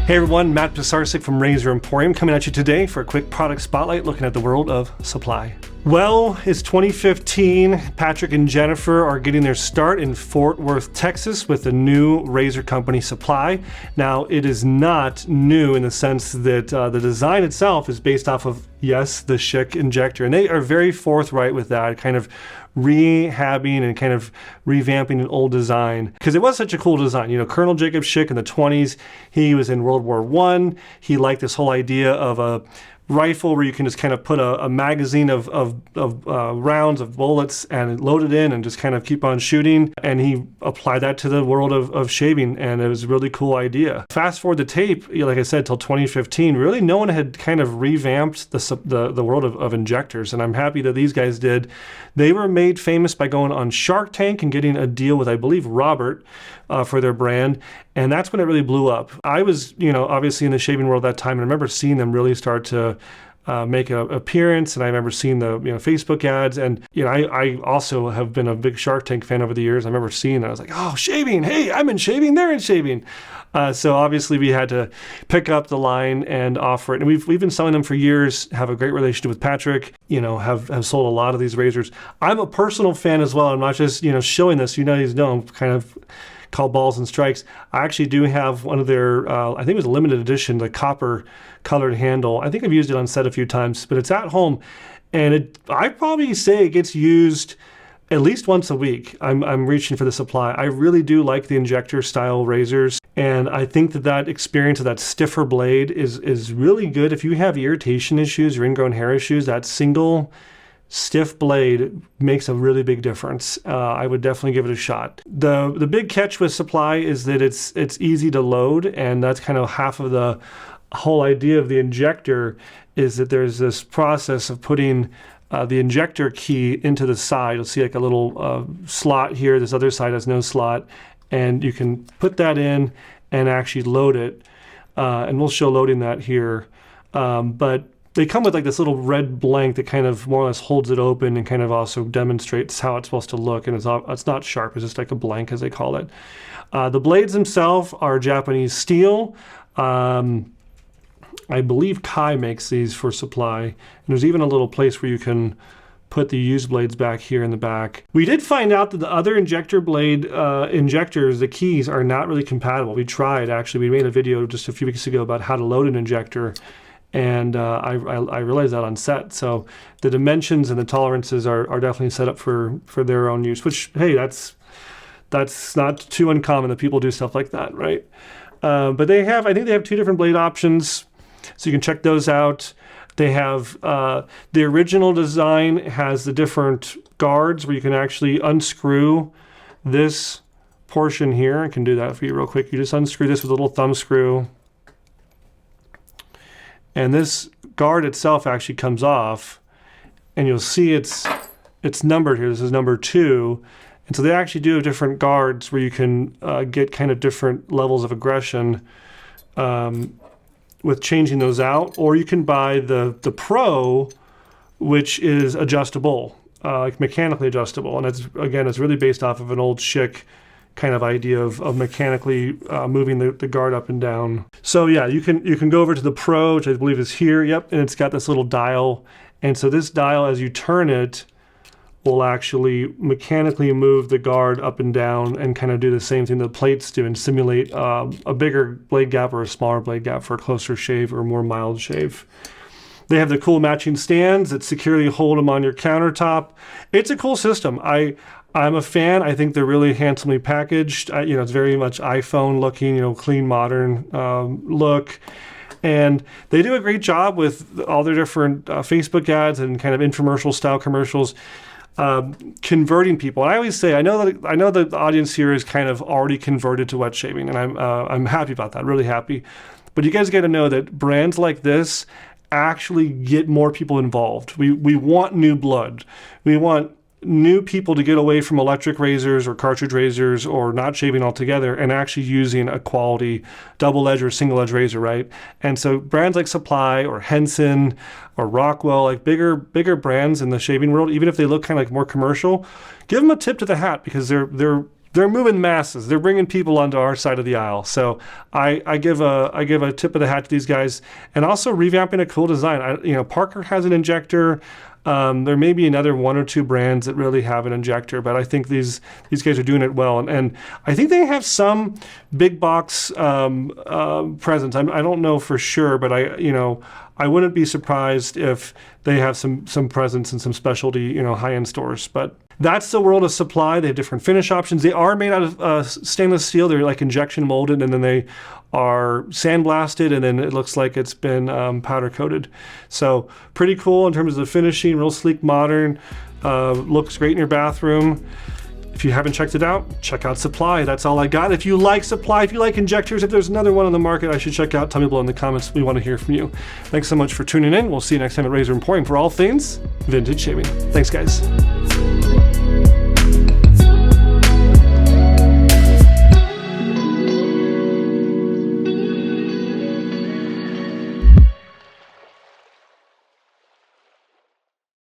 Hey everyone, Matt Pisarcik from Razor Emporium coming at you today for a quick product spotlight looking at the world of supply. Well, it's 2015. Patrick and Jennifer are getting their start in Fort Worth, Texas with the new Razor company Supply. Now, it is not new in the sense that the design itself is based off of, yes, the Schick injector. And they are very forthright with that, kind of rehabbing and kind of revamping an old design because it was such a cool design. You know, Colonel Jacob Schick in the 20s, he was in World War I. He liked this whole idea of a rifle where you can just kind of put a magazine of rounds of bullets and load it in and just kind of keep on shooting. And he applied that to the world of shaving, and it was a really cool idea. Fast forward the tape, like I said, till 2015, really no one had kind of revamped the world of injectors, and I'm happy that these guys did. They were made famous by going on Shark Tank and getting a deal with, I believe, Robert for their brand, and that's when it really blew up. I was, obviously in the shaving world at that time, and I remember seeing them really start to make an appearance, and I remember seeing the Facebook ads, and I also have been a big Shark Tank fan over the years. I remember seeing that. I was like, oh, shaving, hey, I'm in shaving, they're in shaving. So obviously we had to pick up the line and offer it, and we've been selling them for years, have a great relationship with Patrick, have sold a lot of these razors. I'm a personal fan as well. I'm not just showing this, I'm kind of called Balls and Strikes. I actually do have one of their, I think it was a limited edition, the copper colored handle. I think I've used it on set a few times, but it's at home, and I probably say it gets used at least once a week. I'm reaching for the Supply. I really do like the injector style razors, and I think that experience of that stiffer blade is really good. If you have irritation issues or ingrown hair issues, that single stiff blade makes a really big difference. I would definitely give it a shot. The big catch with Supply is that it's easy to load, and that's kind of half of the whole idea of the injector, is that there's this process of putting the injector key into the side. You'll see like a little slot here. This other side has no slot, and you can put that in and actually load it. And we'll show loading that here. But they come with like this little red blank that kind of more or less holds it open and kind of also demonstrates how it's supposed to look. And it's not sharp, it's just like a blank, as they call it. The blades themselves are Japanese steel. I believe Kai makes these for Supply. And there's even a little place where you can put the used blades back here in the back. We did find out that the other injector blade injectors, the keys, are not really compatible. We tried, actually. We made a video just a few weeks ago about how to load an injector, and I realized that on set. So the dimensions and the tolerances are definitely set up for their own use, which, hey, that's not too uncommon that people do stuff like that, right? But I think they have two different blade options, so you can check those out. They have, the original design has the different guards where you can actually unscrew this portion here. I can do that for you real quick. You just unscrew this with a little thumb screw, and this guard itself actually comes off, and you'll see it's numbered here. This is number 2. And so they actually do have different guards where you can get kind of different levels of aggression with changing those out. Or you can buy the Pro, which is adjustable, like mechanically adjustable. And it's really based off of an old Schick kind of idea of mechanically moving the guard up and down. So yeah, you can go over to the Pro, which I believe is here. Yep, and it's got this little dial. And so this dial, as you turn it, will actually mechanically move the guard up and down and kind of do the same thing the plates do and simulate a bigger blade gap or a smaller blade gap for a closer shave or more mild shave. They have the cool matching stands that securely hold them on your countertop. It's a cool system. I'm a fan. I think they're really handsomely packaged. It's very much iPhone looking, clean, modern look. And they do a great job with all their different Facebook ads and kind of infomercial style commercials, converting people. And I always say, I know the audience here is kind of already converted to wet shaving, and I'm happy about that, really happy. But you guys got to know that brands like this actually get more people involved. We want new blood. We want new people to get away from electric razors or cartridge razors or not shaving altogether and actually using a quality double edge or single edge razor, right? And so brands like Supply or Henson or Rockwell, like bigger brands in the shaving world, even if they look kind of like more commercial, give them a tip to the hat because they're they're moving masses. They're bringing people onto our side of the aisle. So I give a tip of the hat to these guys, and also revamping a cool design. Parker has an injector. There may be another 1 or 2 brands that really have an injector, but I think these guys are doing it well. And I think they have some big box presence. I don't know for sure, but I wouldn't be surprised if they have some presence in some specialty, high-end stores. But that's the world of Supply. They have different finish options. They are made out of stainless steel. They're like injection molded, and then they are sandblasted, and then it looks like it's been powder coated. So pretty cool in terms of the finishing, real sleek, modern, looks great in your bathroom. If you haven't checked it out, check out Supply. That's all I got. If you like Supply, if you like injectors, if there's another one on the market I should check out, tell me below in the comments. We want to hear from you. Thanks so much for tuning in. We'll see you next time at Razor Emporium for all things vintage shaving. Thanks, guys.